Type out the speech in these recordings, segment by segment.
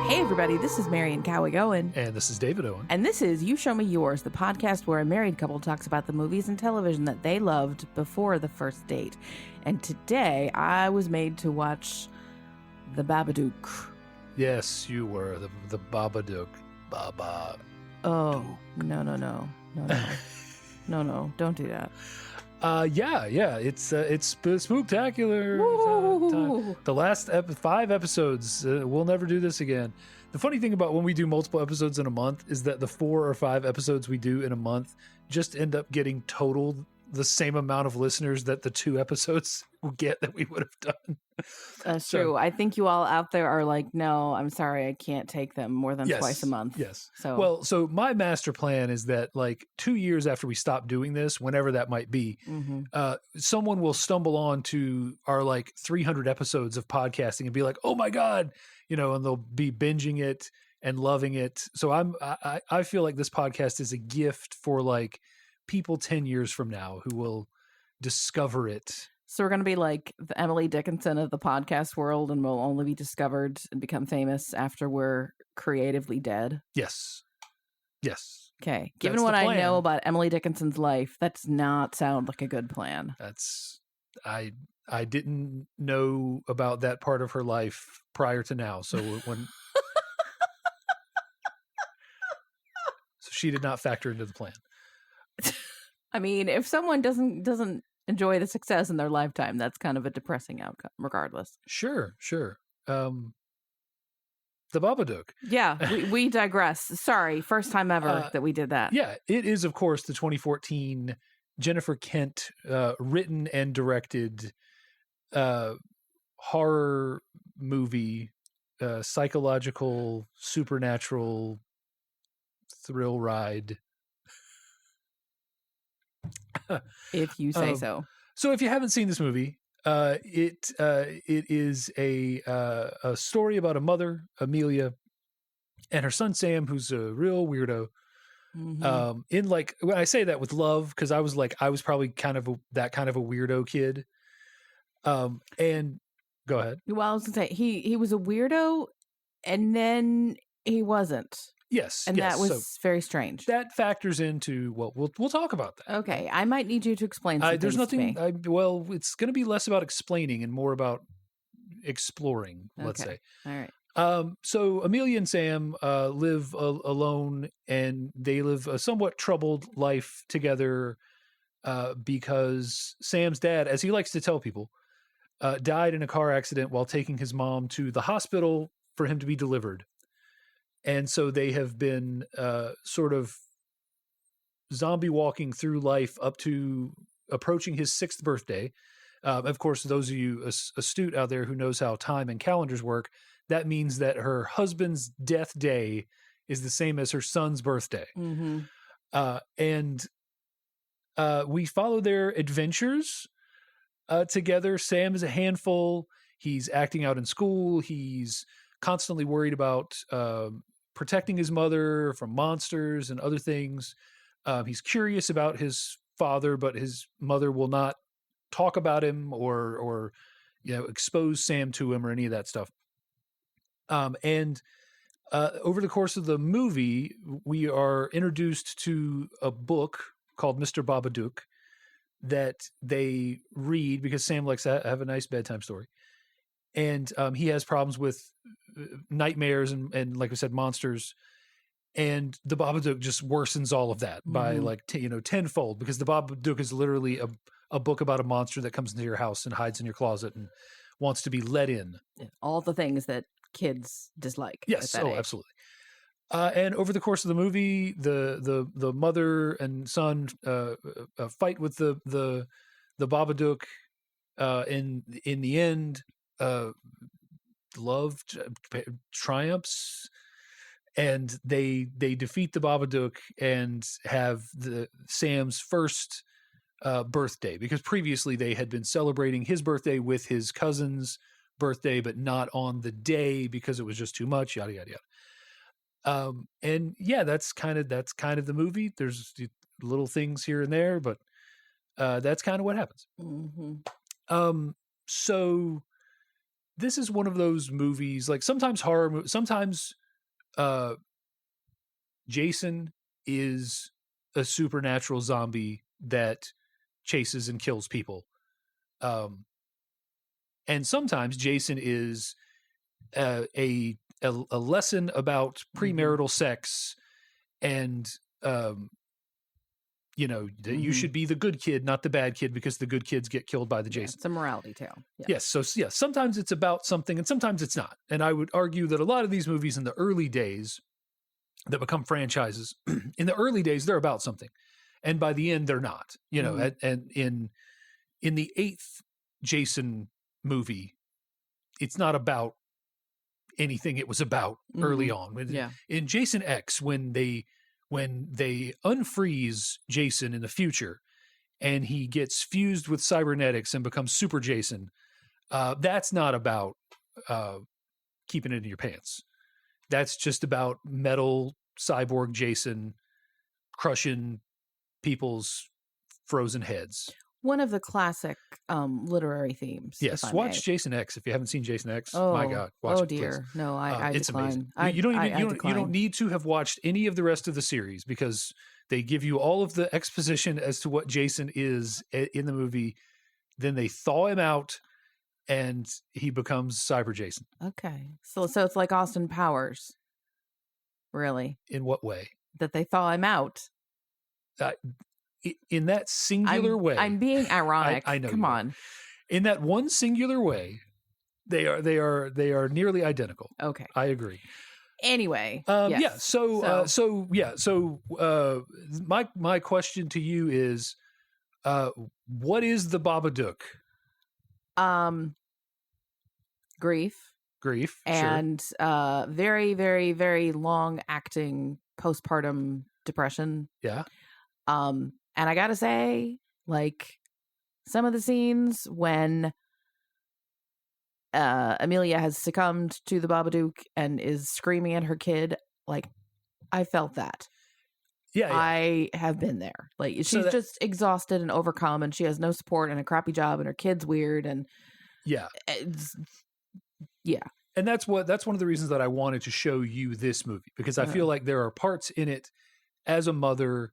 Hey everybody, this is Marian Cowie Owen. And this is David Owen. And this is You Show Me Yours, the podcast where a married couple talks about the movies and television that they loved before the first date. And today I was made to watch The Babadook. Yes, you were. The Babadook. Oh, no. No, don't do that. Yeah. It's Spooktacular. The last 5 episodes. We'll never do this again. The funny thing about when we do multiple episodes in a month is that the 4 or 5 episodes we do in a month just end up getting total the same amount of listeners that the 2 episodes will get that we would have done. That's true. I think you all out there are like, no, I'm sorry, I can't take them more than twice a month. Yes. So my master plan is that like 2 years after we stop doing this, whenever that might be, someone will stumble on to our like 300 episodes of podcasting and be like, oh my God, and they'll be binging it and loving it. So I feel like this podcast is a gift for like people 10 years from now who will discover it. So we're going to be like the Emily Dickinson of the podcast world, and we'll only be discovered and become famous after we're creatively dead. Yes. Okay. Given what I know about Emily Dickinson's life, that does not sound like a good plan. I didn't know about that part of her life prior to now. So so she did not factor into the plan. I mean, if someone doesn't enjoy the success in their lifetime, that's kind of a depressing outcome, regardless. Sure. The Babadook. Yeah, we digress. Sorry, first time ever that we did that. Yeah, it is, of course, the 2014 Jennifer Kent written and directed horror movie, psychological, supernatural thrill ride. If you say so. So if you haven't seen this movie, it is a story about a mother, Amelia, and her son Sam, who's a real weirdo. Mm-hmm. In like, when I say that with love, because I was probably that kind of a weirdo kid. And go ahead. Well, I was gonna say he was a weirdo, and then he wasn't. Yes, and that was very strange. That factors into we'll talk about that. Okay, I might need you to explain. There's nothing. It's going to be less about explaining and more about exploring. Let's say. All right. So Amelia and Sam live alone, and they live a somewhat troubled life together because Sam's dad, as he likes to tell people, died in a car accident while taking his mom to the hospital for him to be delivered. And so they have been sort of zombie walking through life up to approaching his 6th birthday. Of course, those of you astute out there who knows how time and calendars work, that means that her husband's death day is the same as her son's birthday. Mm-hmm. And we follow their adventures together. Sam is a handful. He's acting out in school. He's constantly worried about protecting his mother from monsters and other things. He's curious about his father, but his mother will not talk about him or expose Sam to him or any of that stuff. And over the course of the movie, we are introduced to a book called Mr. Babadook that they read because Sam likes to have a nice bedtime story. And he has problems with nightmares and like I said, monsters. And the Babadook just worsens all of that by like tenfold, because the Babadook is literally a book about a monster that comes into your house and hides in your closet and wants to be let in. All the things that kids dislike. Yes, age. Absolutely. And over the course of the movie, the mother and son fight with the Babadook. In the end, love triumphs, and they defeat the Babadook and have Sam's first birthday, because previously they had been celebrating his birthday with his cousin's birthday, but not on the day because it was just too much. Yada yada yada. And yeah, that's kind of the movie. There's little things here and there, but that's kind of what happens. Mm-hmm. So this is one of those movies, like sometimes sometimes Jason is a supernatural zombie that chases and kills people. And sometimes Jason is a lesson about premarital sex and that you should be the good kid, not the bad kid, because the good kids get killed by the Jason. It's a morality tale. Yeah. Yes. So yeah, sometimes it's about something and sometimes it's not. And I would argue that a lot of these movies in the early days that become franchises, in the early days, they're about something. And by the end, they're not. And in the 8th Jason movie, it's not about anything it was about early on. In Jason X, when they unfreeze Jason in the future and he gets fused with cybernetics and becomes Super Jason, that's not about keeping it in your pants. That's just about metal cyborg Jason crushing people's frozen heads. One of the classic literary themes. Yes, watch Jason X if you haven't seen Jason X. Oh, my God, watch it. Dear, please. No, I it's decline. amazing. You don't need to have watched any of the rest of the series because they give you all of the exposition as to what Jason is in the movie. Then they thaw him out, and he becomes Cyber Jason. Okay, so it's like Austin Powers, really. In what way? That they thaw him out. In that singular way. I'm being ironic. I know. Come on. In that one singular way, they are nearly identical. Okay. I agree. Anyway. Yes. Yeah. So my question to you is, what is the Babadook? Grief. And sure. Very, very, very long acting postpartum depression. Yeah. And I gotta say, like, some of the scenes when Amelia has succumbed to the Babadook and is screaming at her kid, like, I felt that. Yeah. I have been there. Like, she's just exhausted and overcome, and she has no support and a crappy job, and her kid's weird, and yeah. Yeah. And that's one of the reasons that I wanted to show you this movie, because I feel like there are parts in it as a mother.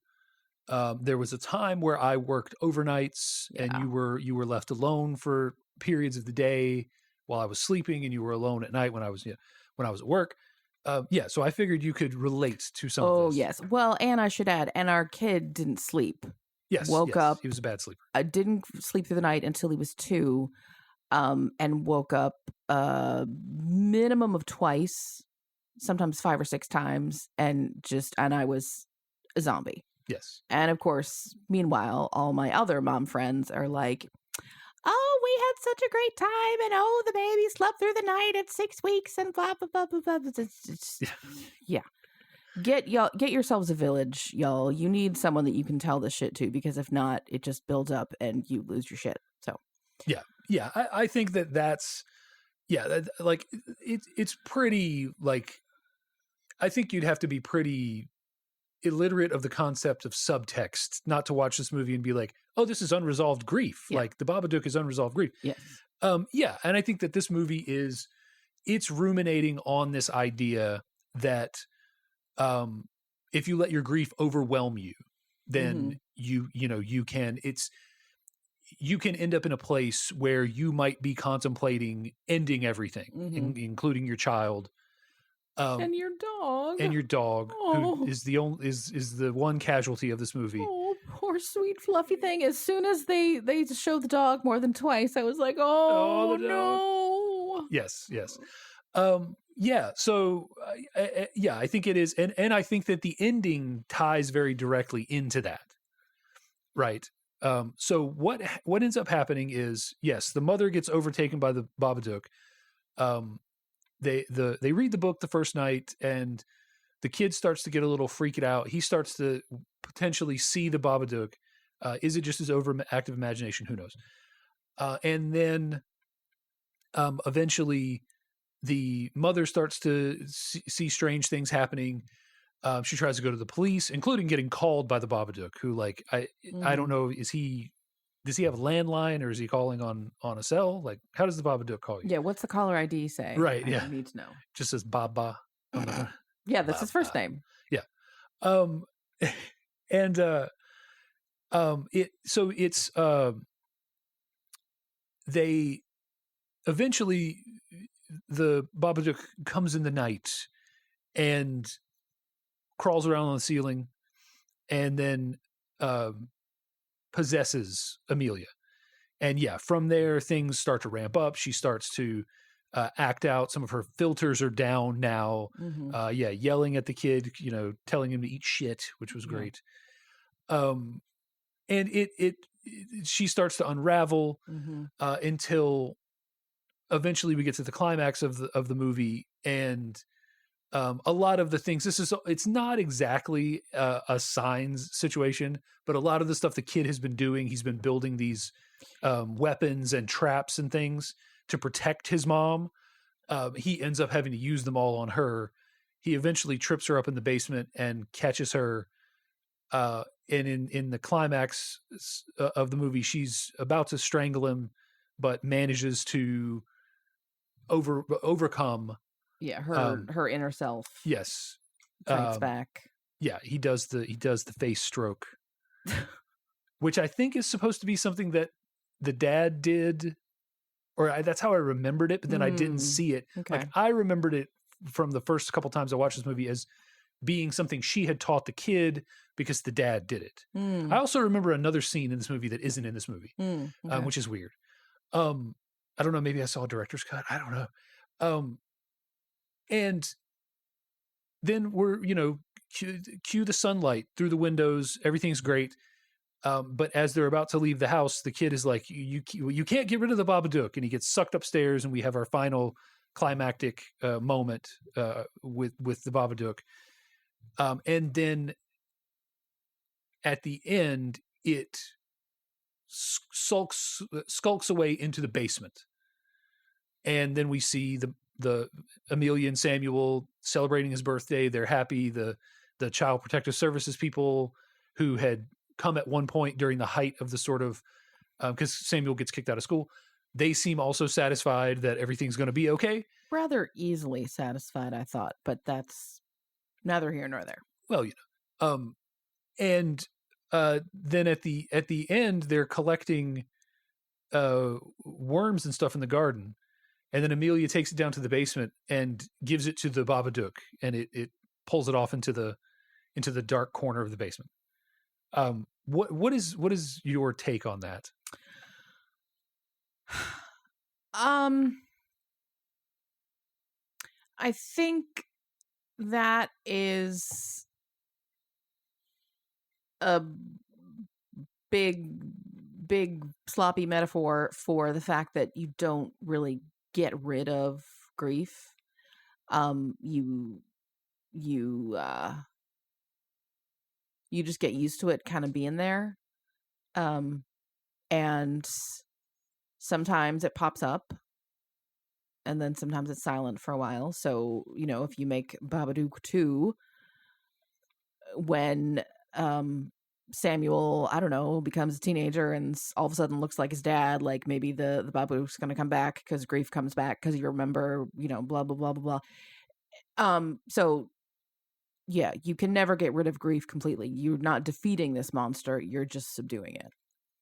There was a time where I worked overnights and you were left alone for periods of the day while I was sleeping, and you were alone at night when I was at work. So I figured you could relate to some of this. Oh, yes. Well, and I should add, and our kid didn't sleep. Yes. Woke up. He was a bad sleeper. I didn't sleep through the night until he was 2, and woke up minimum of twice, sometimes 5 or 6 times, and I was a zombie. Yes. And of course, meanwhile, all my other mom friends are like, oh, we had such a great time, and oh, the baby slept through the night at 6 weeks, and blah, blah, blah, blah, blah. Yeah. Get yourselves a village, y'all. You need someone that you can tell this shit to, because if not, it just builds up and you lose your shit. So. Yeah. I think that's, like, it's pretty, like, I think you'd have to be pretty illiterate of the concept of subtext not to watch this movie and be like, oh, this is unresolved grief. Yeah. Like, the Babadook is unresolved grief. Yes. And I think that this movie it's ruminating on this idea that if you let your grief overwhelm you, then you can end up in a place where you might be contemplating ending everything, including your child. And your dog. Who is the one casualty of this movie. Oh, poor sweet fluffy thing. As soon as they show the dog more than twice, I was like, oh no. Yes. So I think it is, and I think that the ending ties very directly into that. Right. So what ends up happening is, yes, the mother gets overtaken by the Babadook. They read the book the first night, and the kid starts to get a little freaked out. He starts to potentially see the Babadook. Is it just his overactive imagination? Who knows? And then eventually the mother starts to see strange things happening. She tries to go to the police, including getting called by the Babadook, who, like, I don't know, is he does he have a landline or is he calling on a cell? Like, how does the Babadook call you? Yeah, what's the caller ID say? Right, I yeah. need to know. Just says Baba. Yeah, that's his first Baba. name. Yeah. Um, and they eventually, the Babadook comes in the night and crawls around on the ceiling and then possesses Amelia. And yeah, from there, things start to ramp up. She starts to act out. Some of her filters are down now. Yelling at the kid, telling him to eat shit, which was great. And she starts to unravel until eventually we get to the climax of the movie, and a lot of the things. It's not exactly a Signs situation, but a lot of the stuff the kid has been doing, he's been building these weapons and traps and things to protect his mom. He ends up having to use them all on her. He eventually trips her up in the basement and catches her. And in the climax of the movie, she's about to strangle him, but manages to overcome. Yeah, her inner self. Yes, fights back. Yeah, he does the face stroke, which I think is supposed to be something that the dad did, or that's how I remembered it. But then I didn't see it. Okay. Like, I remembered it from the first couple times I watched this movie as being something she had taught the kid because the dad did it. I also remember another scene in this movie that isn't in this movie, which is weird. I don't know. Maybe I saw a director's cut. I don't know. And then we're, cue the sunlight through the windows. Everything's great. But as they're about to leave the house, the kid is like, you can't get rid of the Babadook. And he gets sucked upstairs, and we have our final climactic moment with the Babadook. And then at the end, it skulks away into the basement. And then we see the Amelia and Samuel celebrating his birthday. They're happy. The Child Protective Services people who had come at one point during the height of the sort of, because Samuel gets kicked out of school, they seem also satisfied that everything's going to be okay. Rather easily satisfied, I thought, but that's neither here nor there. Well, and then at the end, they're collecting worms and stuff in the garden. And then Amelia takes it down to the basement and gives it to the Babadook, and it pulls it off into the dark corner of the basement. What is your take on that? I think that is a big sloppy metaphor for the fact that you don't really get rid of grief. You just get used to it kind of being there. And sometimes it pops up, and then sometimes it's silent for a while. So, if you make Babadook 2, when Samuel, I don't know, becomes a teenager and all of a sudden looks like his dad, like maybe the Babadook's going to come back because grief comes back because you remember, blah, blah, blah, blah, blah. So yeah, you can never get rid of grief completely. You're not defeating this monster. You're just subduing it.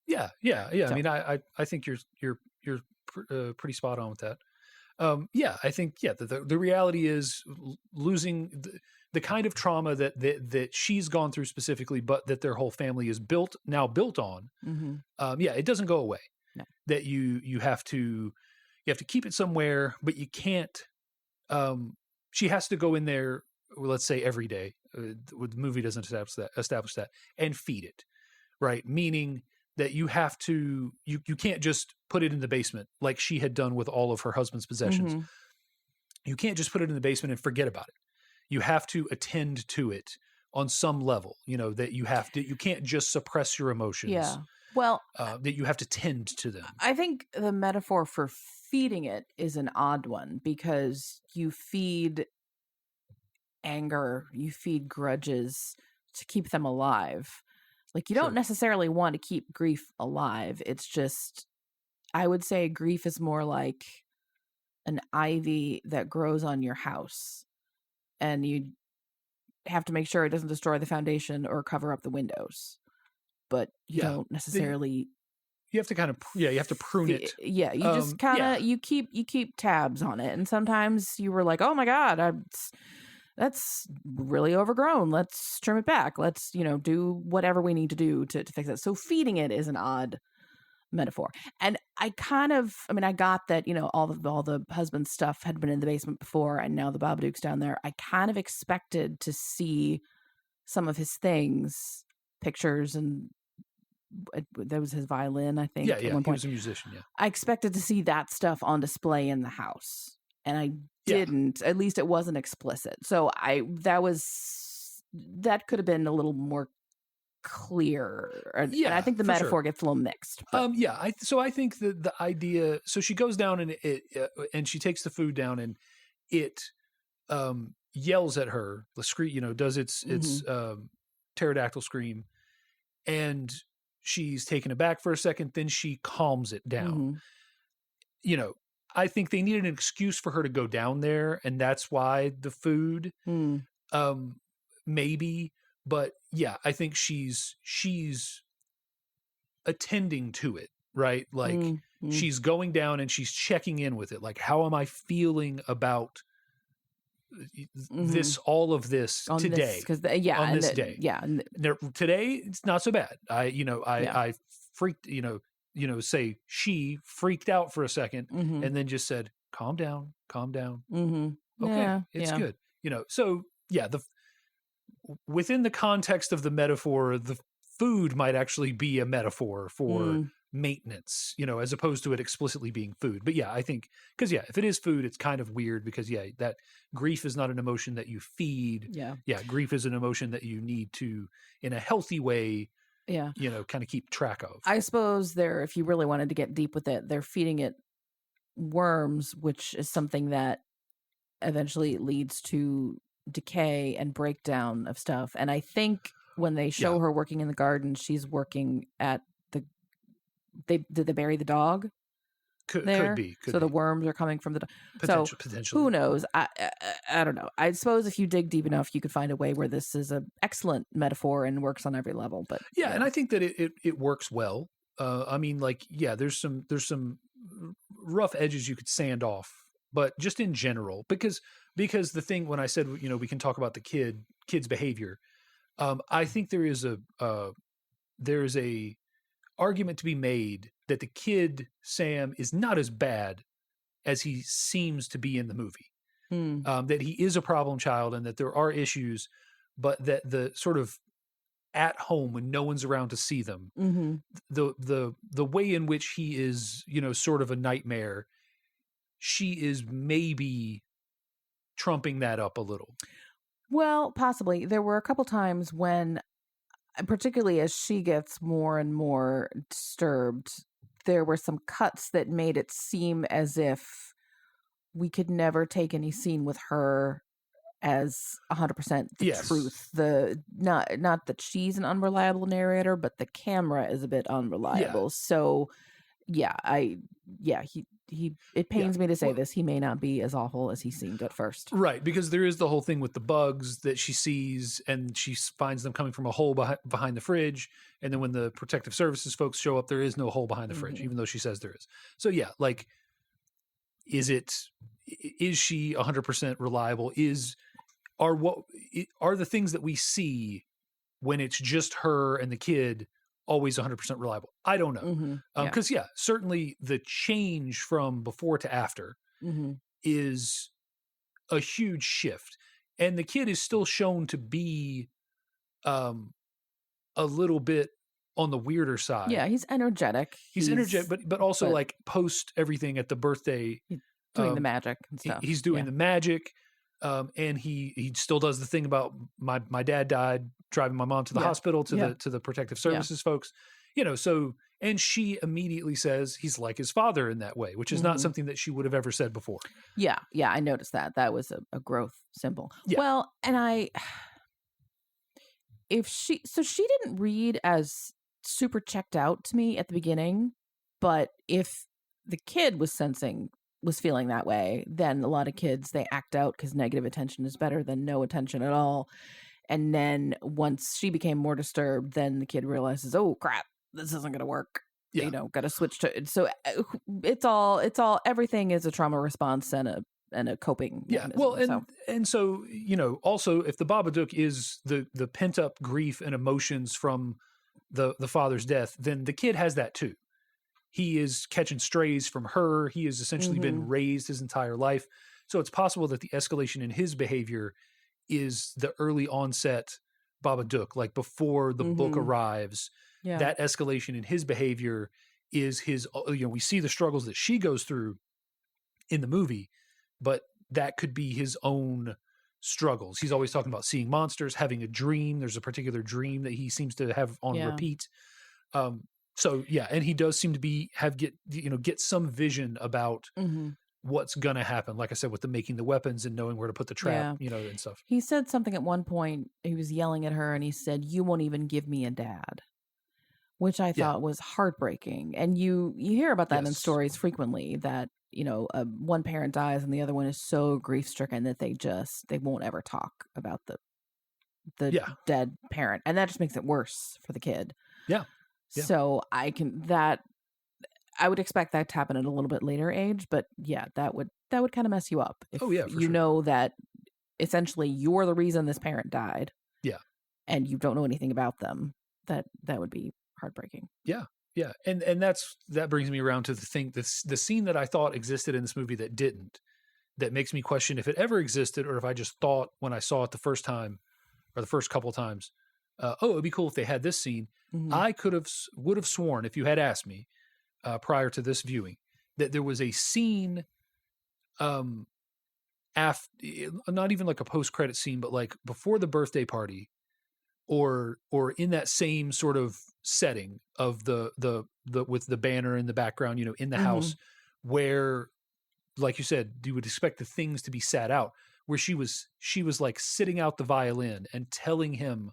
Yeah. So. I mean, I think you're pretty spot on with that. I think, the reality is losing the kind of trauma that she's gone through specifically, but that their whole family is built on. It doesn't go away. No. That you have to keep it somewhere, but you can't. She has to go in there, let's say every day. The movie doesn't establish that, and feed it, right? Meaning that you have to, you can't just put it in the basement like she had done with all of her husband's possessions. You can't just put it in the basement and forget about it. You have to attend to it on some level, that you can't just suppress your emotions. Yeah. Well, that you have to tend to them. I think the metaphor for feeding it is an odd one, because you feed anger, you feed grudges to keep them alive. Like, you don't necessarily want to keep grief alive. It's just, I would say grief is more like an ivy that grows on your house, and you have to make sure it doesn't destroy the foundation or cover up the windows. But you don't necessarily. You have to kind of, you have to prune it. Yeah, you just kind of, you keep tabs on it. And sometimes you were like, oh my God, that's really overgrown. Let's trim it back. Let's, do whatever we need to do to fix it. So feeding it is an odd metaphor. And I got that, all the husband's stuff had been in the basement before, and now the Babadook's down there. I kind of expected to see some of his things, pictures, and that was his violin, I think. Yeah, he was a musician, yeah. I expected to see that stuff on display in the house, and I didn't. At least it wasn't explicit. So that could have been a little more clear. And I think the metaphor gets a little mixed. But. So I think the idea. So she goes down and she takes the food down, and it yells at her. The scream, does its pterodactyl scream, and she's taken aback for a second. Then she calms it down. I think they needed an excuse for her to go down there, and that's why the food, maybe. But yeah, I think she's attending to it, right? Like she's going down and she's checking in with it. Like, how am I feeling about all of this on today? On this day. Yeah. Today, it's not so bad. I freaked, say she freaked out for a second and then just said, calm down. Okay. It's good. So yeah, within the context of the metaphor, the food might actually be a metaphor for maintenance, as opposed to it explicitly being food. But yeah, I think, because if it is food, it's kind of weird because that grief is not an emotion that you feed. Yeah. Grief is an emotion that you need to, in a healthy way, kind of keep track of. I suppose if you really wanted to get deep with it, they're feeding it worms, which is something that eventually leads to decay and breakdown of stuff. And I think when they show her working in the garden, she's working at did they bury the dog? Could be. The worms are coming from the dog. Potentially. Who knows? I don't know. I suppose if you dig deep enough, you could find a way where this is an excellent metaphor and works on every level. But and I think that it works well. There's some rough edges you could sand off, but just in general, because the thing, when I said, we can talk about the kid's behavior, I think there is a argument to be made that the kid, Sam, is not as bad as he seems to be in the movie. That he is a problem child and that there are issues, but that the sort of at home when no one's around to see them, the way in which he is, sort of a nightmare, she is maybe trumping that up a little. Well, possibly. There were a couple times when, particularly as she gets more and more disturbed, there were some cuts that made it seem as if we could never take any scene with her as 100% the truth. Not that she's an unreliable narrator, but the camera is a bit unreliable. So it pains me to say this. He may not be as awful as he seemed at first. Right, because there is the whole thing with the bugs that she sees, and she finds them coming from a hole behind the fridge. And then when the protective services folks show up, there is no hole behind the fridge, even though she says there is. So yeah, like, is she 100% reliable? Are the things that we see when it's just her and the kid always 100% reliable? I don't know. Because certainly the change from before to after is a huge shift, and the kid is still shown to be a little bit on the weirder side. Yeah, he's energetic. He's energetic, but also like post everything at the birthday, doing the magic and stuff. He's doing the magic, and he still does the thing about my dad died driving my mom to the hospital to the protective services folks, so, and she immediately says he's like his father in that way, which is not something that she would have ever said before. Yeah, I noticed that. That was a growth symbol. Yeah. Well, and if she didn't read as super checked out to me at the beginning, but if the kid was feeling that way, then a lot of kids, they act out because negative attention is better than no attention at all. And then once she became more disturbed, then the kid realizes, oh crap, this isn't going to work. Yeah. Got to switch to. So it's all everything is a trauma response and a coping mechanism. Well, and so also if the Babadook is the pent up grief and emotions from the father's death, then the kid has that too. He is catching strays from her. He has essentially been raised his entire life. So it's possible that the escalation in his behavior is the early onset Babadook, like before the book arrives. Yeah. That escalation in his behavior is his, we see the struggles that she goes through in the movie, but that could be his own struggles. He's always talking about seeing monsters, having a dream. There's a particular dream that he seems to have on repeat. So yeah, and he does seem to get some vision about what's going to happen. Like I said, with the making the weapons and knowing where to put the trap, and stuff. He said something at one point. He was yelling at her and he said, "You won't even give me a dad," which I thought was heartbreaking. And you hear about that in stories frequently, that, one parent dies and the other one is so grief stricken that they won't ever talk about the dead parent. And that just makes it worse for the kid. Yeah. Yeah. So I would expect that to happen at a little bit later age, but yeah, that would kind of mess you up. If you know that essentially you're the reason this parent died. Yeah. And you don't know anything about them, that would be heartbreaking. Yeah. Yeah. And that brings me around to the scene that I thought existed in this movie that didn't, that makes me question if it ever existed, or if I just thought when I saw it the first time or the first couple of times, it'd be cool if they had this scene. I would have sworn, if you had asked me prior to this viewing, that there was a scene, not even like a post-credit scene, but like before the birthday party, or in that same sort of setting of the with the banner in the background, in the house, where, like you said, you would expect the things to be sat out, where she was like sitting out the violin and telling him,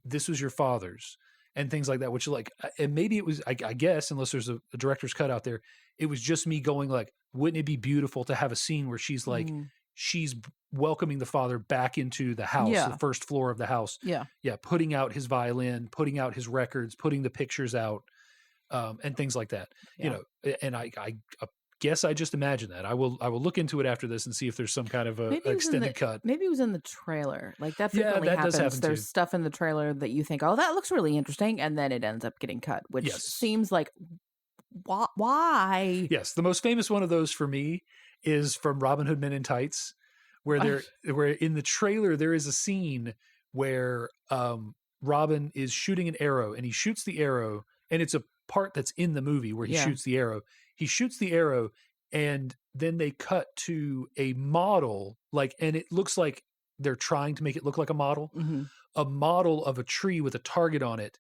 this was your father's, and things like that, which and maybe it was, I guess, unless there's a director's cut out there, it was just me going like, wouldn't it be beautiful to have a scene where she's like, she's welcoming the father back into the house, the first floor of the house. Yeah. Yeah. Putting out his violin, putting out his records, putting the pictures out, and things like that, and I guess I just imagine that. I will look into it after this and see if there's some kind of extended cut. Maybe it was in the trailer. Like that frequently happens. Does happen there's too. Stuff in the trailer that you think, oh, that looks really interesting, and then it ends up getting cut, which seems like, why? Yes, the most famous one of those for me is from Robin Hood Men in Tights, where where in the trailer there is a scene where Robin is shooting an arrow, and he shoots the arrow, and it's a part that's in the movie where he shoots the arrow. He shoots the arrow, and then they cut to a model, and it looks like they're trying to make it look like a model of a tree with a target on it.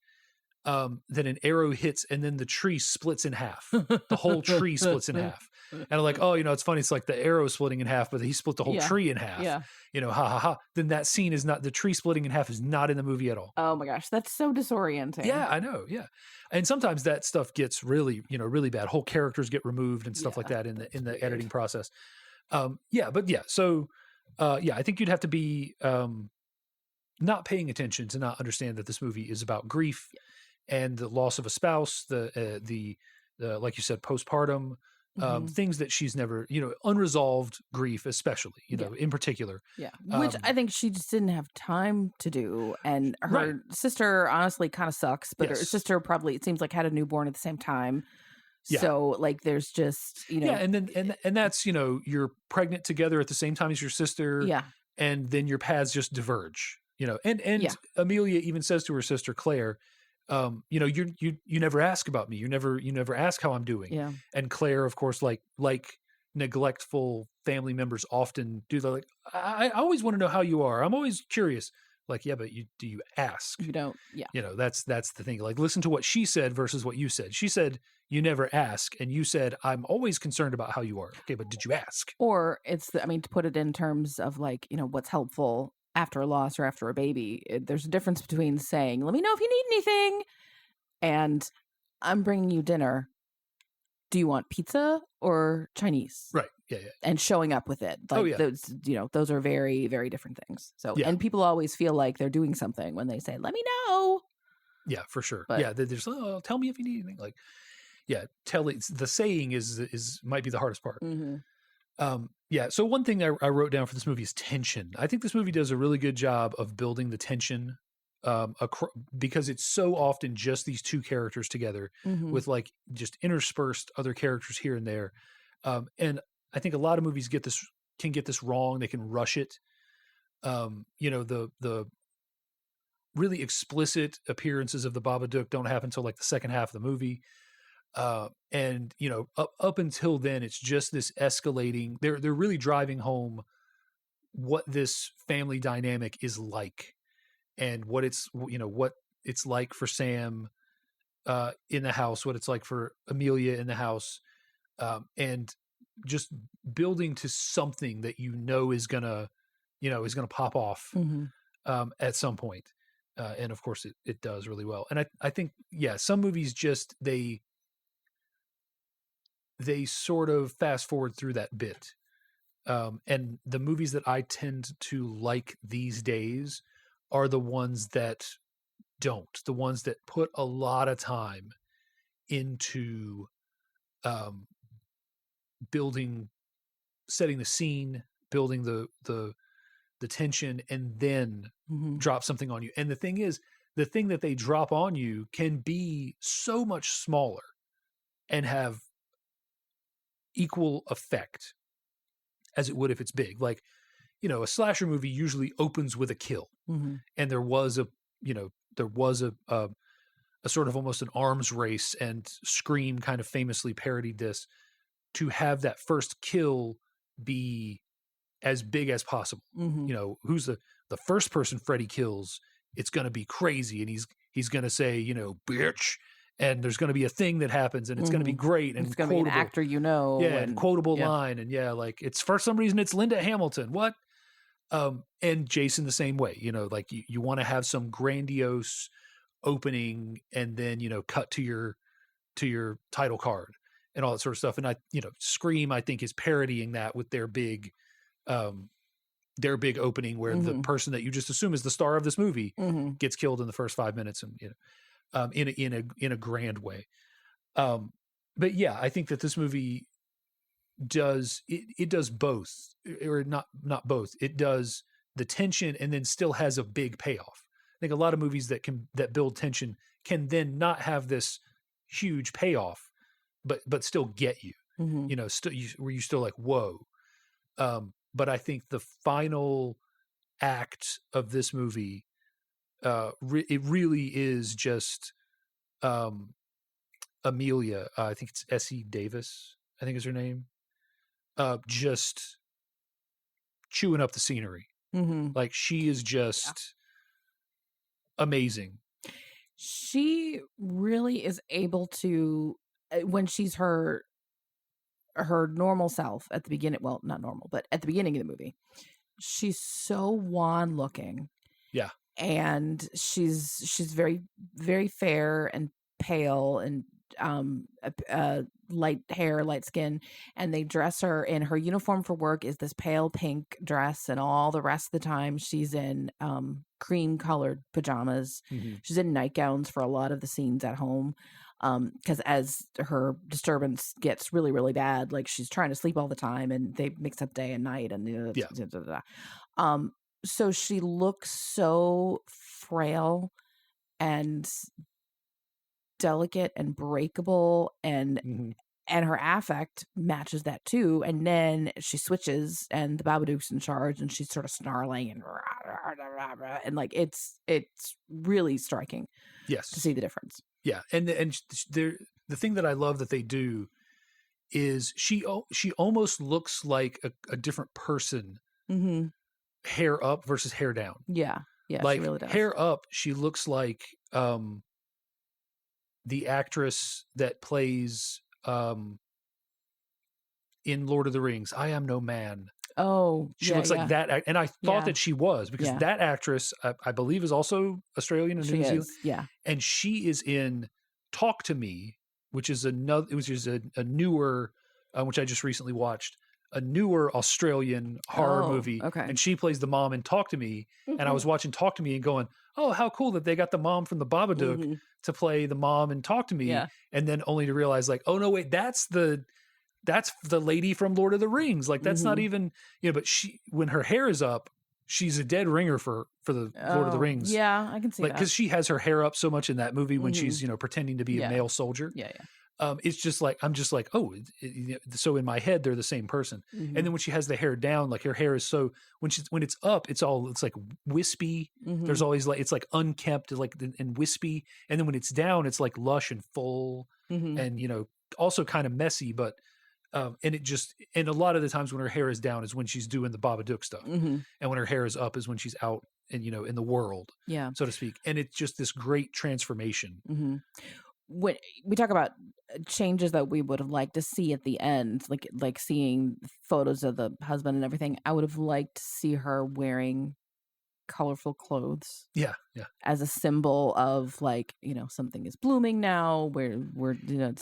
Then an arrow hits, and then the tree splits in half. The whole tree splits in half. And I'm like, oh, it's funny. It's like the arrow splitting in half, but he split the whole tree in half. Yeah. Ha ha ha. Then that scene is not, the tree splitting in half is not in the movie at all. Oh my gosh, that's so disorienting. Yeah, I know. Yeah. And sometimes that stuff gets really, really bad. Whole characters get removed and stuff like that in the editing process. So I think you'd have to be not paying attention to not understand that this movie is about grief and the loss of a spouse, the like you said, postpartum, things that she's never, unresolved grief, especially, in particular. Yeah. Which I think she just didn't have time to do. And her sister honestly kind of sucks, but her sister probably, it seems like, had a newborn at the same time. Yeah. So there's just, Yeah. And then, and that's, you're pregnant together at the same time as your sister. Yeah. And then your paths just diverge, and Amelia even says to her sister, Claire, you never ask about me. You never ask how I'm doing. Yeah. And Claire, of course, like neglectful family members often do. They're like, I always want to know how you are. I'm always curious. Like, yeah, but do you ask? You don't. Yeah. That's the thing. Like, listen to what she said versus what you said. She said, you never ask. And you said, I'm always concerned about how you are. Okay. But did you ask? Or to put it in terms of what's helpful after a loss or after a baby, there's a difference between saying, "Let me know if you need anything," and "I'm bringing you dinner. Do you want pizza or Chinese?" Right. Yeah. Yeah. And showing up with it. Oh, Like yeah. those, those are very, very different things. So, Yeah. and people always feel like they're doing something when they say, "Let me know." Yeah, for sure. But Yeah. There's, tell me if you need anything. Like, yeah, the saying is might be the hardest part. mhm. Yeah. So one thing I wrote down for this movie is tension. I think this movie does a really good job of building the tension, because it's so often just these two characters together Mhm. with like just interspersed other characters here and there. And I think a lot of movies can get this wrong. They can rush it. The really explicit appearances of the Babadook don't happen until like the second half of the movie. And up until then, it's just this escalating. They're really driving home what this family dynamic is like, and what it's like for Sam in the house, what it's like for Amelia in the house, and just building to something that is gonna pop off Mhm. at some point. And of course, it does really well. And I think, yeah, some movies just they sort of fast forward through that bit. And the movies that I tend to like these days are the ones that don't, the ones that put a lot of time into um, building, setting the scene, building the tension, and then Mhm. drop something on you. And the thing is, the thing that they drop on you can be so much smaller and have equal effect as it would if it's big. Like, a slasher movie usually opens with a kill, Mhm. and there was a sort of almost an arms race, and Scream kind of famously parodied this, to have that first kill be as big as possible. Mhm. Who's the first person Freddy kills? It's going to be crazy, and he's going to say, bitch, and there's going to be a thing that happens, and it's going to be Mhm. great and It's gonna be an quotable. actor, Yeah, and and quotable yeah. line, and yeah, like it's for some reason it's Linda Hamilton. What? And Jason the same way. Like you want to have some grandiose opening, and then cut to your title card and all that sort of stuff. And Scream, I think, is parodying that with their big opening, where the Mhm. person that you just assume is the star of this movie Mhm. gets killed in the first 5 minutes, and in a grand way. But yeah, I think that this movie does both, or not both. It does the tension and then still has a big payoff. I think a lot of movies that build tension can then not have this huge payoff, but still get you. Mhm. Where you still like, whoa. But I think the final act of this movie, it really is just Amelia. I think it's Essie Davis, I think is her name. Just chewing up the scenery. Mhm. Like, she is just amazing. She really is able to, when she's her normal self at the beginning, well, not normal, but at the beginning of the movie, she's so wan looking, Yeah. and she's very, very fair and pale, and light hair, light skin, and they dress her in her uniform for work is this pale pink dress, and all the rest of the time she's in cream colored pajamas. Mm-hmm. She's in nightgowns for a lot of the scenes at home, because as her disturbance gets really, really bad, like she's trying to sleep all the time, and they mix up day and night, and Yeah. um so she looks so frail and delicate and breakable, and Mm-hmm. her affect matches that too. And then she switches, and the Babadook's in charge, and she's sort of snarling and like it's really striking Yes. to see the difference. Yeah. And the thing that I love that they do is she almost looks like a different person, Mm-hmm. hair up versus hair down. Yeah, she Like, really does. hair up, she looks like the actress that plays in Lord of the Rings, I Am No Man. Oh, She looks like that. And I thought Yeah. that she was, because Yeah. that actress, I believe, is also Australian or She New Zealand. is. Yeah. And she is in Talk to Me, which is a newer, which I just recently watched, a newer Australian horror movie. Okay. And she plays the mom in Talk to Me. And I was watching Talk to Me and going, oh, how cool that they got the mom from the Babadook to play the mom in Talk to Me. Yeah. And then only to realize, like, oh no, wait, that's the lady from Lord of the Rings. Like, that's not even, but when her hair is up, she's a dead ringer for the Lord of the Rings. Yeah, I can see that. Because she has her hair up so much in that movie when she's, pretending to be a male soldier. Yeah. It's just like, I'm just like, oh, so in my head, they're the same person. And then when she has the hair down, like her hair is so, when it's up, it's like wispy. There's always like, it's like unkempt, like, and wispy. And then when it's down, it's like lush and full and, also kind of messy, but, and a lot of the times when her hair is down is when she's doing the Babadook stuff. And when her hair is up is when she's out and, in the world, so to speak. And it's just this great transformation. When we talk about changes that we would have liked to see at the end, like seeing photos of the husband and everything, I would have liked to see her wearing colorful clothes. Yeah. As a symbol of, like, something is blooming now. We're and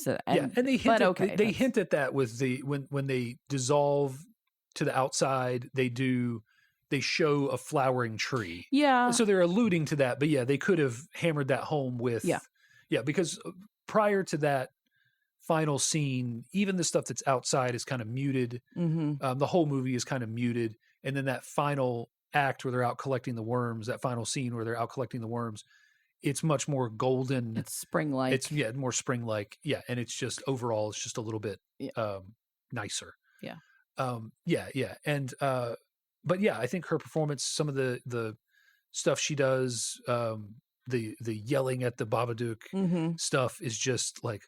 they hint at that with when they dissolve to the outside, they show a flowering tree. Yeah. So they're alluding to that, but yeah, they could have hammered that home with because prior to that final scene, even the stuff that's outside is kind of muted. The whole movie is kind of muted, and then that final act where they're out collecting the worms, that final scene where they're out collecting the worms, it's much more golden. It's spring-like. It's more spring-like. Yeah. And it's just overall, it's just a little bit nicer. Yeah. And but yeah, I think her performance, some of the stuff she does, the yelling at the Babadook stuff is just like,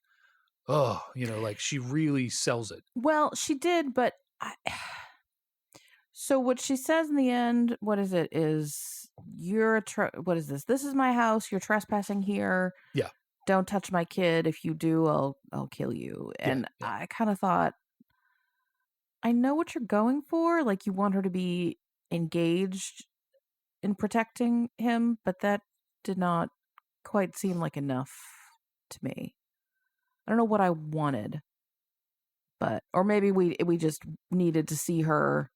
like she really sells it. Well, she did, but so what she says in the end, what is it? Is what is this? This is my house. You're trespassing here. Yeah. Don't touch my kid. If you do, I'll kill you. And I kind of thought, I know what you're going for. Like, you want her to be engaged in protecting him, but that did not quite seem like enough to me. I don't know what I wanted, or maybe we just needed to see her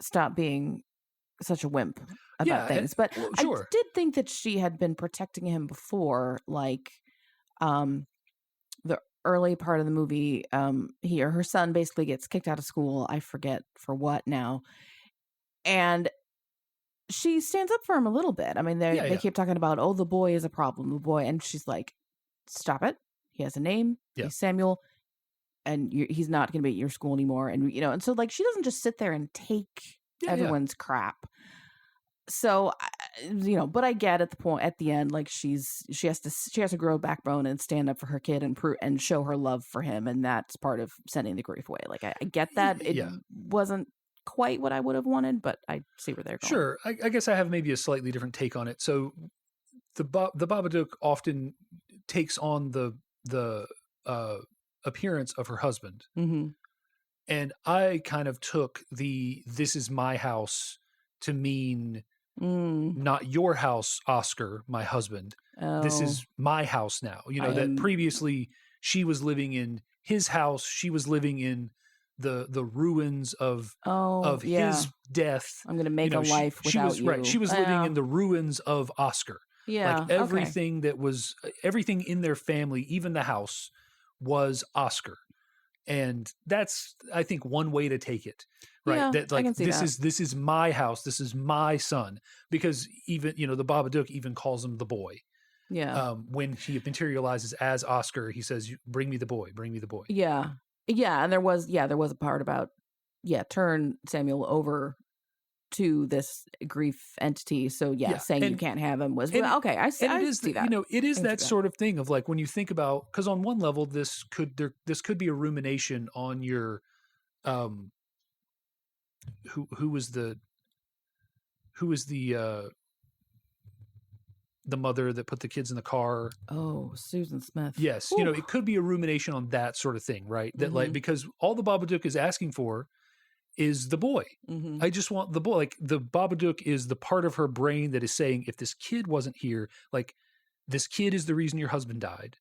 stop being such a wimp about things. But sure. I did think that she had been protecting him before, like the early part of the movie. Her son basically gets kicked out of school. I forget for what now, and she stands up for him a little bit. I mean, they keep talking about, oh, the boy is a problem, the boy, and she's like, stop it. He has a name. Yeah. He's Samuel. And he's not going to be at your school anymore. And, and so, like, she doesn't just sit there and take everyone's crap. So, but I get at the end, like, she has to grow a backbone and stand up for her kid and show her love for him. And that's part of sending the grief away. Like, I get that. It wasn't quite what I would have wanted, but I see where they're going. Sure. I guess I have maybe a slightly different take on it. So the Babadook often takes on the appearance of her husband. And I kind of took this is my house to mean not your house, Oscar, my husband. This is my house now. That previously she was living in his house. She was living in the ruins of his death. I'm going to make a life without you. Right. She was living in the ruins of Oscar. Yeah. Like everything everything in their family, even the house, was Oscar. And that's, I think, one way to take it, right? Yeah, that, like, this is my house. This is my son, because even, the Babadook even calls him the boy. Yeah. When he materializes as Oscar, he says, bring me the boy, bring me the boy. Yeah. Yeah. And there was a part about, turn Samuel over to this grief entity. So saying you can't have him was okay. I see. I see that. It is that sort of thing of, like, when you think about, because on one level this could be a rumination on your who was the mother that put the kids in the car. Oh, Susan Smith. Yes. Ooh. It could be a rumination on that sort of thing, right? That like, because all the Babadook is asking for is the boy. Mm-hmm. I just want the boy. Like the Babadook is the part of her brain that is saying, if this kid wasn't here, like this kid is the reason your husband died,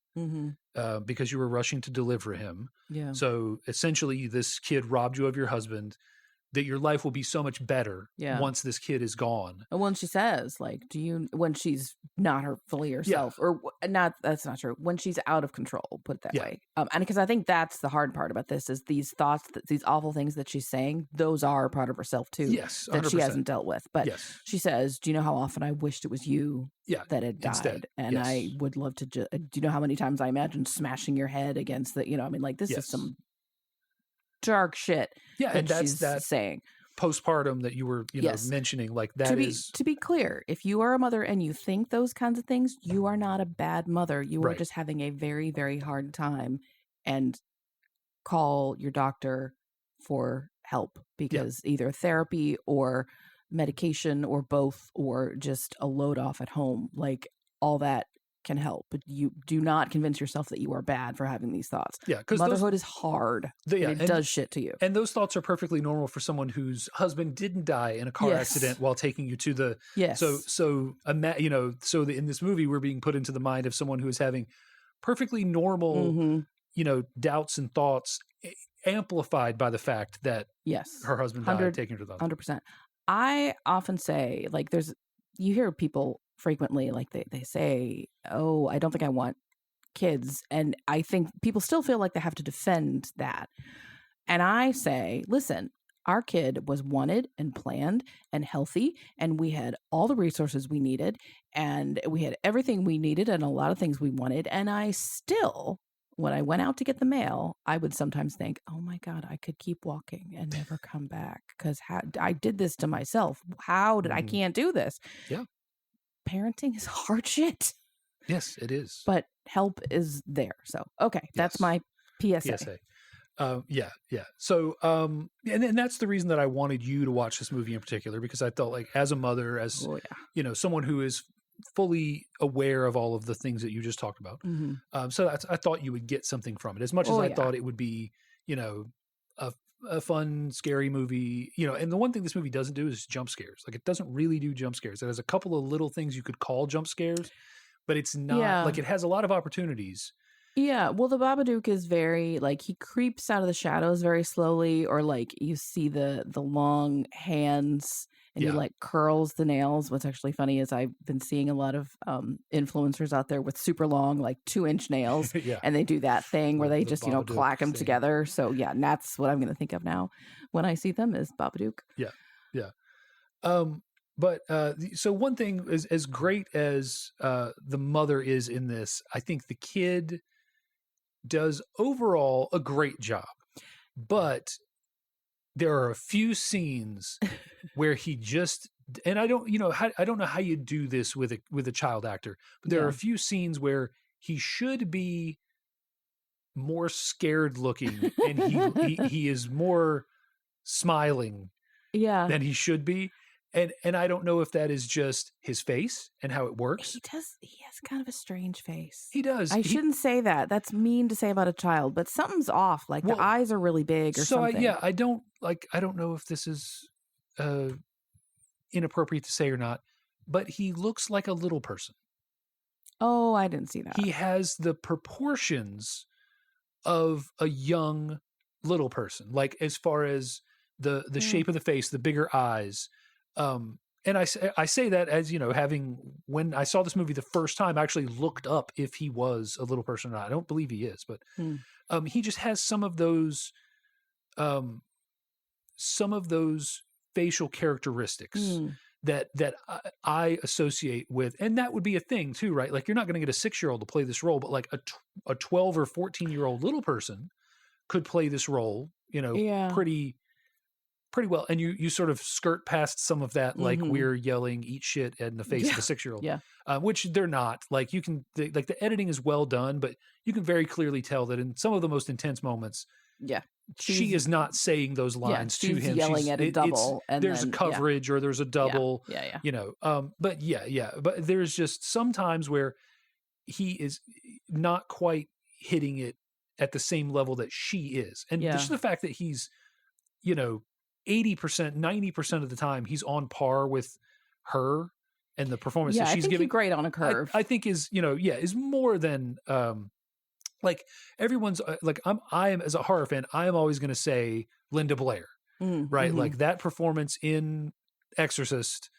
because you were rushing to deliver him. Yeah. So essentially this kid robbed you of your husband, that your life will be so much better once this kid is gone. And when she says, like, when she's not her fully herself, or not, that's not true. When she's out of control, put it that way. And because I think that's the hard part about this is these thoughts, these awful things that she's saying, those are part of herself too. Yes, 100%. That she hasn't dealt with. But she says, do you know how often I wished it was you that had died? Instead. And I would love to do you know how many times I imagined smashing your head against the, I mean, like, this is some dark shit. And that's she's that saying postpartum that you were mentioning, like that to be clear, if you are a mother and you think those kinds of things, you are not a bad mother. You are just having a very, very hard time, and call your doctor for help, because either therapy or medication or both, or just a load off at home, like all that can help. But you do not convince yourself that you are bad for having these thoughts. Because motherhood is hard. And it does shit to you. And those thoughts are perfectly normal for someone whose husband didn't die in a car accident while taking you to the. So in this movie, we're being put into the mind of someone who is having perfectly normal, doubts and thoughts, amplified by the fact that her husband died taking her to the hospital. 100%. I often say, like, you hear people frequently, like they say, oh, I don't think I want kids. And I think people still feel like they have to defend that. And I say, listen, our kid was wanted and planned and healthy, and we had all the resources we needed, and we had everything we needed and a lot of things we wanted. And I still, when I went out to get the mail, I would sometimes think, oh my God, I could keep walking and never come back, because I did this to myself. How did I can't do this? Yeah. Parenting is hard shit. Yes, it is. But help is there. So, okay, that's my PSA. So, and that's the reason that I wanted you to watch this movie in particular, because I felt like as a mother, as someone who is fully aware of all of the things that you just talked about. So I thought you would get something from it, as much as I thought it would be, a fun, scary movie, and the one thing this movie doesn't do is jump scares. Like, it doesn't really do jump scares. It has a couple of little things you could call jump scares, but it's not like, it has a lot of opportunities. Yeah. Well, the Babadook is very, like, he creeps out of the shadows very slowly, or like you see the long hands, and he like curls the nails. What's actually funny is I've been seeing a lot of influencers out there with super long, like 2-inch nails, and they do that thing where they just, clack them together. So and that's what I'm going to think of now when I see them, is Babadook. But so one thing is, as great as the mother is in this, I think the kid does overall a great job. But there are a few scenes where he just, and I don't know how you do this with a child actor, but there are a few scenes where he should be more scared looking, and he is more smiling than he should be. And I don't know if that is just his face and how it works. He has kind of a strange face. He does. I shouldn't say that. That's mean to say about a child, but something's off. Like, the eyes are really big or something. I don't know if this is inappropriate to say or not, but he looks like a little person. Oh, I didn't see that. He has the proportions of a young little person, like as far as the shape of the face, the bigger eyes. And I say that as, when I saw this movie the first time, I actually looked up if he was a little person or not. I don't believe he is, but he just has some of those facial characteristics that I associate with, and that would be a thing too, right? Like, you're not going to get a 6-year-old to play this role, but like a 12 or 14-year-old little person could play this role, pretty well. And you sort of skirt past some of that, like we're yelling "eat shit" in the face of a 6-year-old, which they're not. Like, like the editing is well done, but you can very clearly tell that in some of the most intense moments, she is not saying those lines to him. Yelling at a double, and there's a coverage or there's a double. But but there's just sometimes where he is not quite hitting it at the same level that she is, and just the fact that he's 80%, 90% of the time he's on par with her, and the performance that I she's think giving. he's great on a curve. I think is, is more than like everyone's like I am as a horror fan, I am always going to say Linda Blair, right? Mm-hmm. Like that performance in Exorcist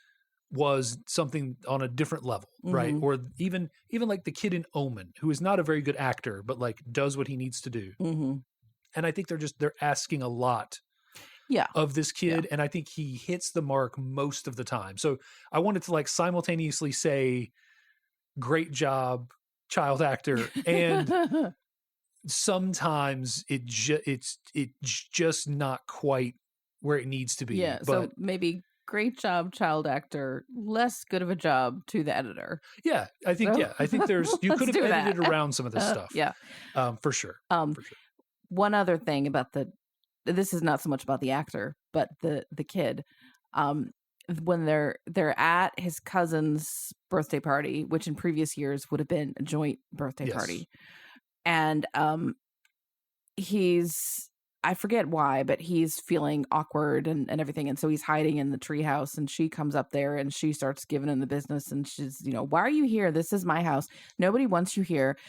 was something on a different level, right? Mm-hmm. Or even like the kid in Omen, who is not a very good actor, but like does what he needs to do. Mm-hmm. And I think they're asking a lot of this kid, and I think he hits the mark most of the time. So I wanted to like simultaneously say great job, child actor, and sometimes it's just not quite where it needs to be. Yeah, but so maybe great job, child actor, less good of a job to the editor. I think there's you could have edited around some of this stuff. For sure. For sure. One other thing about this is not so much about the actor, but the kid. When they're at his cousin's birthday party, which in previous years would have been a joint birthday party, and I forget why, but he's feeling awkward and everything. And so he's hiding in the treehouse, and she comes up there and she starts giving him the business. And she's, why are you here? This is my house. Nobody wants you here.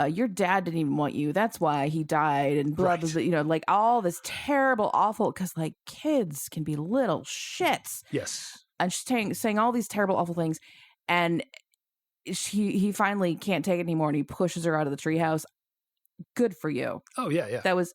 Your dad didn't even want you. That's why he died, and blah, blah, blah, like all this terrible, awful, because like kids can be little shits. Yes. And she's saying all these terrible, awful things. And he finally can't take it anymore, and he pushes her out of the treehouse. Good for you. Oh, yeah. That was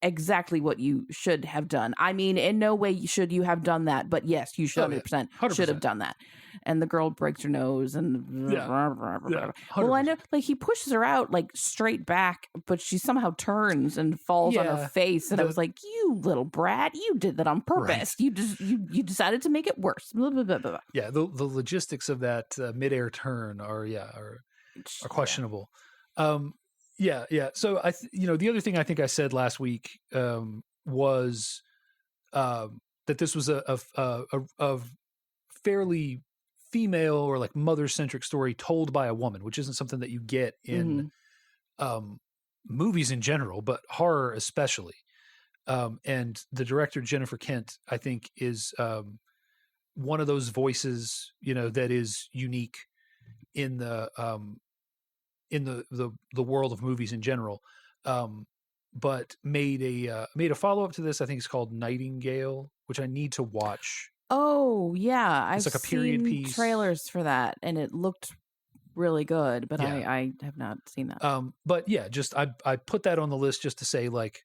exactly what you should have done. I mean, in no way should you have done that, but yes, you should 100% should have done that. And the girl breaks her nose and well, I know, like he pushes her out like straight back, but she somehow turns and falls on her face, and I was like, you little brat, you did that on purpose. You just you decided to make it worse. Blah, blah, blah, blah. Yeah, the logistics of that midair turn are questionable. Yeah. So the other thing I think I said last week was that this was a fairly female or like mother-centric story told by a woman, which isn't something that you get in movies in general, but horror especially. And the director Jennifer Kent, I think, is one of those voices, that is unique in the world of movies in general, but made a follow-up to this. I think it's called Nightingale, which I need to watch. Oh yeah, I've like a period seen piece. Trailers for that, and it looked really good, but I have not seen that. But yeah, just I put that on the list just to say, like,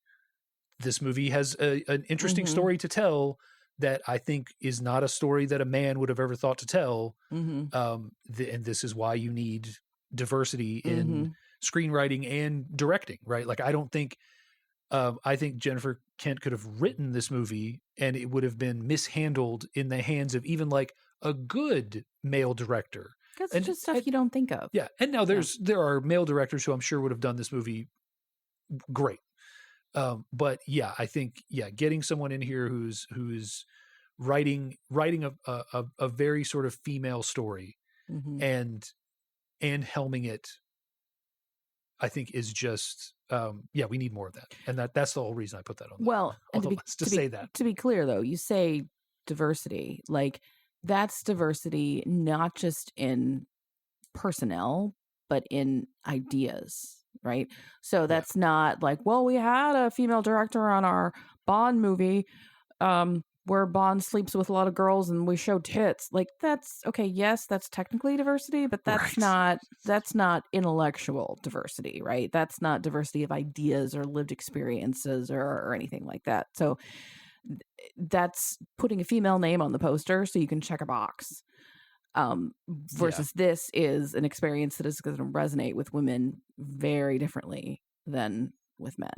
this movie has an interesting story to tell that I think is not a story that a man would have ever thought to tell. And this is why you need diversity in screenwriting and directing, right? Like, I don't think I think Jennifer Kent could have written this movie and it would have been mishandled in the hands of even like a good male director. That's just stuff you don't think of. Yeah. And now there are male directors who I'm sure would have done this movie great. But yeah, I think, getting someone in here who's writing a very sort of female story and helming it, I think is just, we need more of that. And that's the whole reason I put that on the list, to say that. To be clear though, you say diversity, like that's diversity, not just in personnel, but in ideas, right? So that's not like, well, we had a female director on our Bond movie, where Bond sleeps with a lot of girls and we show tits. Like, that's okay. Yes, that's technically diversity, but that's not intellectual diversity, right? That's not diversity of ideas or lived experiences or anything like that. So that's putting a female name on the poster so you can check a box. Versus this is an experience that is going to resonate with women very differently than with men.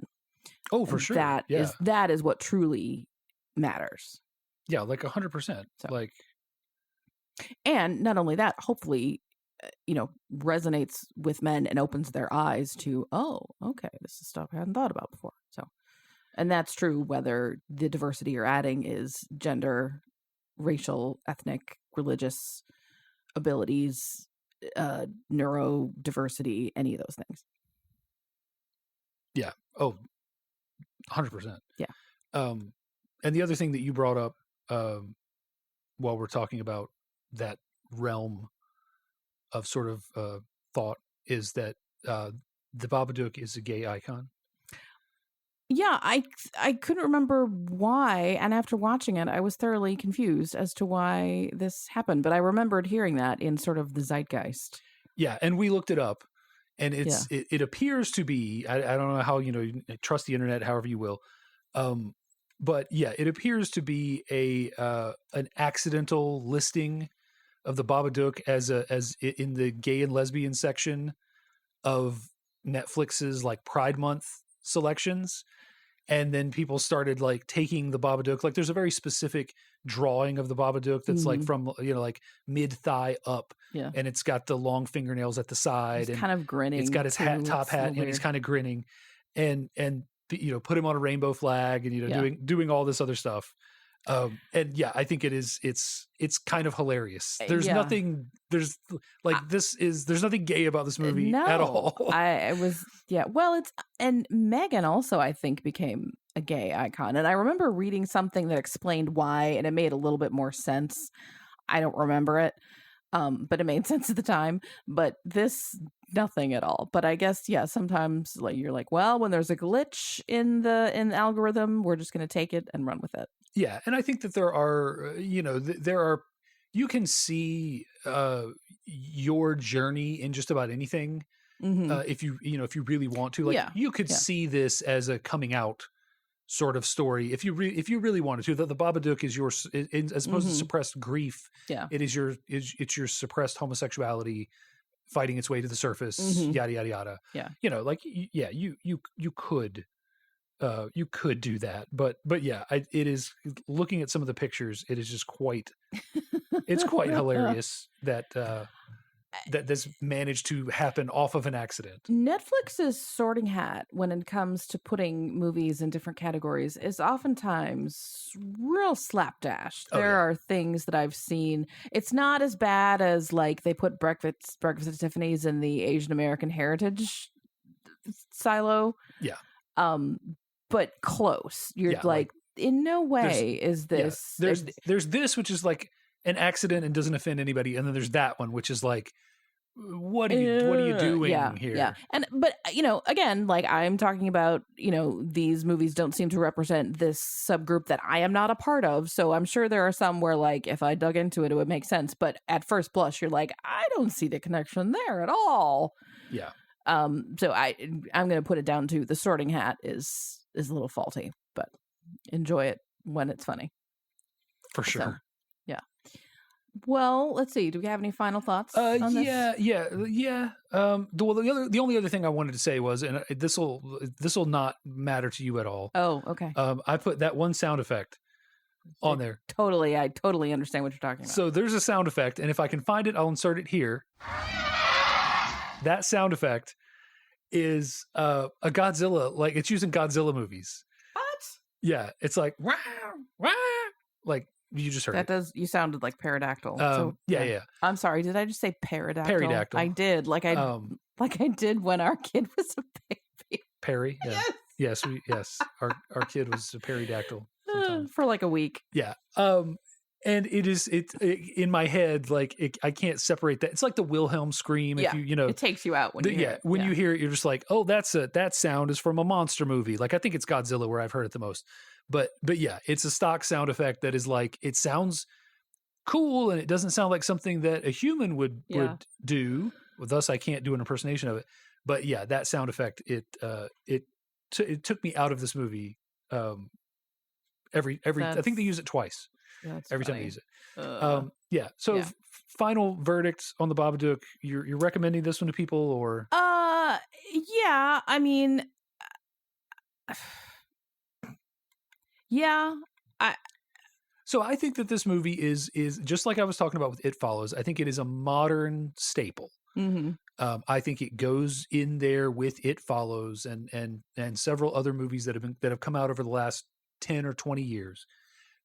Oh, for sure. That is what truly matters. Yeah, like 100%. Like, and not only that, hopefully, resonates with men and opens their eyes to, oh, okay, this is stuff I hadn't thought about before. So, and that's true whether the diversity you're adding is gender, racial, ethnic, religious abilities, neurodiversity, any of those things. Yeah. Oh, 100%. Yeah. And the other thing that you brought up while we're talking about that realm of sort of thought is that the Babadook is a gay icon. Yeah, I couldn't remember why, and after watching it, I was thoroughly confused as to why this happened. But I remembered hearing that in sort of the zeitgeist. Yeah, and we looked it up, and it appears to be. I don't know how you trust the internet, however you will, but yeah, it appears to be an accidental listing of the Babadook as in the gay and lesbian section of Netflix's like Pride Month selections. And then people started like taking the Babadook. Like there's a very specific drawing of the Babadook that's like from, like mid thigh up. Yeah. And it's got the long fingernails at the side. He's and kind of grinning. It's got his top hat, and he's kind of grinning. And put him on a rainbow flag and, doing all this other stuff. And yeah, I think it's kind of hilarious. There's nothing gay about this movie at all. And Megan also, I think, became a gay icon. And I remember reading something that explained why, and it made a little bit more sense. I don't remember it. But it made sense at the time. But this, nothing at all. But I guess, yeah, sometimes like you're like, well, when there's a glitch in the algorithm, we're just going to take it and run with it. Yeah, and I think that there are, you can see your journey in just about anything if you really want to. Like you could see this as a coming out sort of story if you really wanted to. The Babadook is as opposed to suppressed grief. Yeah, it's your suppressed homosexuality fighting its way to the surface. Yada yada yada. Yeah, you could. You could do that, but yeah, it is looking at some of the pictures. It is just it's quite hilarious that this managed to happen off of an accident. Netflix's sorting hat when it comes to putting movies in different categories is oftentimes real slapdash. There are things that I've seen. It's not as bad as like they put Breakfast at Tiffany's in the Asian American heritage silo. Yeah. But close. You're like, in no way is this. Yeah. There's this, which is like an accident and doesn't offend anybody, and then there's that one, which is like, what are you doing here? Yeah, but again, like I'm talking about, these movies don't seem to represent this subgroup that I am not a part of. So I'm sure there are some where, like, if I dug into it, it would make sense. But at first blush, you're like, I don't see the connection there at all. Yeah. So I'm going to put it down to the sorting hat is a little faulty, but enjoy it when it's funny. For sure. So, yeah. Well, let's see. Do we have any final thoughts? On this? Yeah. The only other thing I wanted to say was, and this will not matter to you at all. Oh, okay. I put that one sound effect on there. I totally understand what you're talking about. So there's a sound effect, and if I can find it, I'll insert it here. That sound effect is a Godzilla, like it's used in Godzilla movies. What? Yeah, it's like wah, wah, like you just heard. That does. You sounded like pterodactyl. Yeah. I'm sorry. Did I just say pterodactyl? Pterodactyl. I did. Like I did when our kid was a baby. Perry. Yeah. Yes. Our kid was a pterodactyl for like a week. Yeah. And it in my head, like I can't separate that. It's like the Wilhelm scream. If it takes you out when you hear it. When you hear it, you're just like, oh, that sound is from a monster movie. Like I think it's Godzilla where I've heard it the most. But yeah, it's a stock sound effect that is like, it sounds cool and it doesn't sound like something that a human would do. Well, thus I can't do an impersonation of it. But yeah, that sound effect, it took me out of this movie. I think they use it twice. Every time they use it. Yeah. So final verdicts on the Babadook. You're recommending this one to people, or? Yeah. I mean, yeah. So I think that this movie is just like I was talking about with It Follows. I think it is a modern staple. Mm-hmm. I think it goes in there with It Follows and several other movies that have come out over the last 10 or 20 years.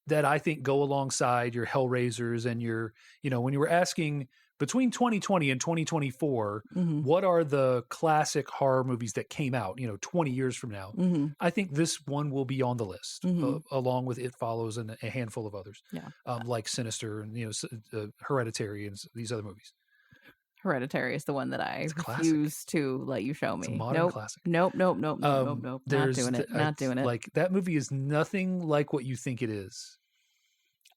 That I think go alongside your Hellraisers and your, when you were asking between 2020 and 2024, what are the classic horror movies that came out, 20 years from now? I think this one will be on the list, along with It Follows and a handful of others, like Sinister and, Hereditary and these other movies. Hereditary is the one that I refuse to let you show me. It's a modern classic. Nope. Not doing it. Not doing it. Like, that movie is nothing like what you think it is.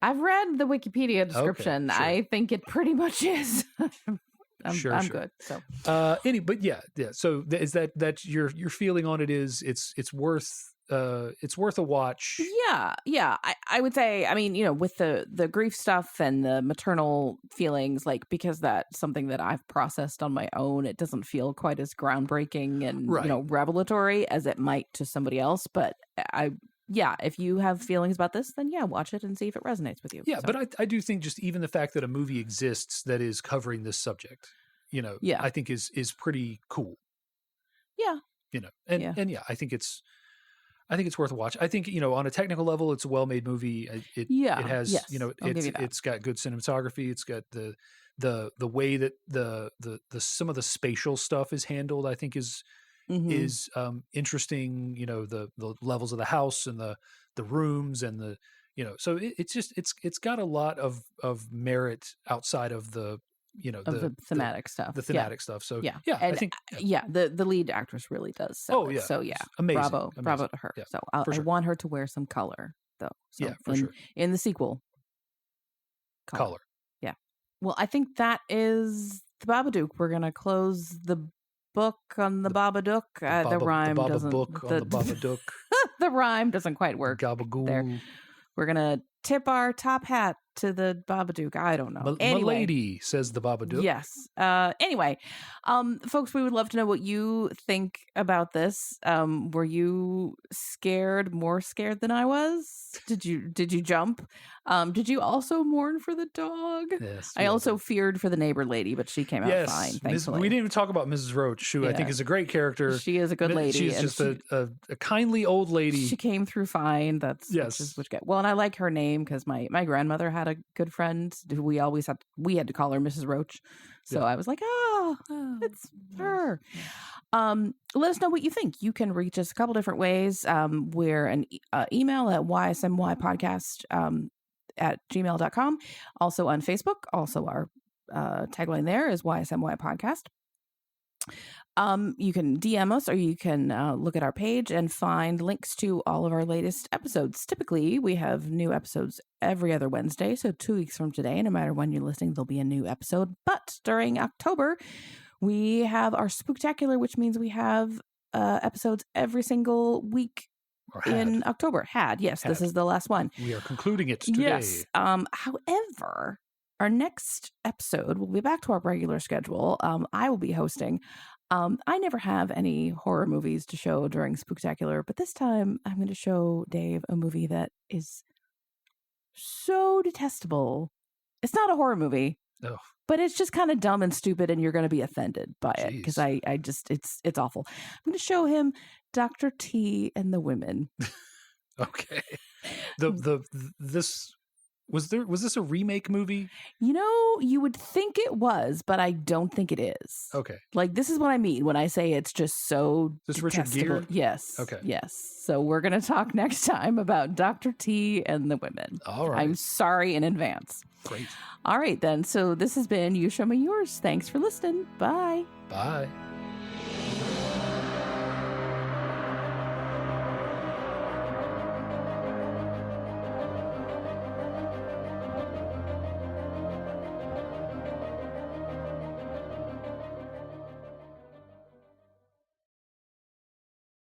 I've read the Wikipedia description. Okay, sure. I think it pretty much is. I'm good. So, but yeah. So is that your feeling on it is it's worth a watch. Yeah. I would say, I mean, with the grief stuff and the maternal feelings, like, because that's something that I've processed on my own, it doesn't feel quite as groundbreaking and revelatory as it might to somebody else. But if you have feelings about this, then watch it and see if it resonates with you. Yeah, so. But I do think just even the fact that a movie exists that is covering this subject, I think is pretty cool. Yeah. I think it's worth a watch. I think, on a technical level, it's a well-made movie. It has, it's got good cinematography. It's got the way that the some of the spatial stuff is handled, I think is interesting. The levels of the house and the rooms and so it's got a lot of merit outside of the the thematic stuff. The thematic stuff. So I think the lead actress really does. So amazing. Bravo to her. Yeah, so I want her to wear some color though. So sure. In the sequel, color. Yeah. Well, I think that is the Babadook. We're gonna close the book on the Babadook. The rhyme doesn't. The Babadook. The rhyme doesn't quite work. Gabagool. There. We're gonna tip our top hat to the Babadook. I don't know. Anyway, Milady, says the Babadook. Yes. Anyway, folks, we would love to know what you think about this. Were you scared, more scared than I was? Did you jump? Did you also mourn for the dog? Yes. I also feared for the neighbor lady, but she came out fine, thankfully. We didn't even talk about Mrs. Roach, who I think is a great character. She is a good lady. She's just a kindly old lady. She came through fine. Well, and I like her name because my grandmother had a good friend who we had to call her Mrs. Roach. So I was like, it's her. Let us know what you think. You can reach us a couple different ways. We're an email at ysmypodcast at gmail.com. Also on Facebook. Also our tagline there is YSMY Podcast. You can DM us or you can look at our page and find links to all of our latest episodes. Typically, we have new episodes every other Wednesday, so 2 weeks from today, no matter when you're listening, there'll be a new episode. But during October, we have our Spooktacular, which means we have episodes every single week in October. Yes, this is the last one. We are concluding it today. Yes. However, our next episode will be back to our regular schedule. I will be hosting. I never have any horror movies to show during Spooktacular, but this time I'm going to show Dave a movie that is so detestable. It's not a horror movie, but it's just kind of dumb and stupid, and you're going to be offended by it because it's awful. I'm going to show him Dr. T and the Women. Okay. Was this a remake movie? You would think it was, but I don't think it is. Okay. Like, this is what I mean when I say it's just so Is this Richard Gere? Yes. Okay. Yes. So we're going to talk next time about Dr. T and the Women. All right. I'm sorry in advance. Great. All right, then. So this has been You Show Me Yours. Thanks for listening. Bye. Bye.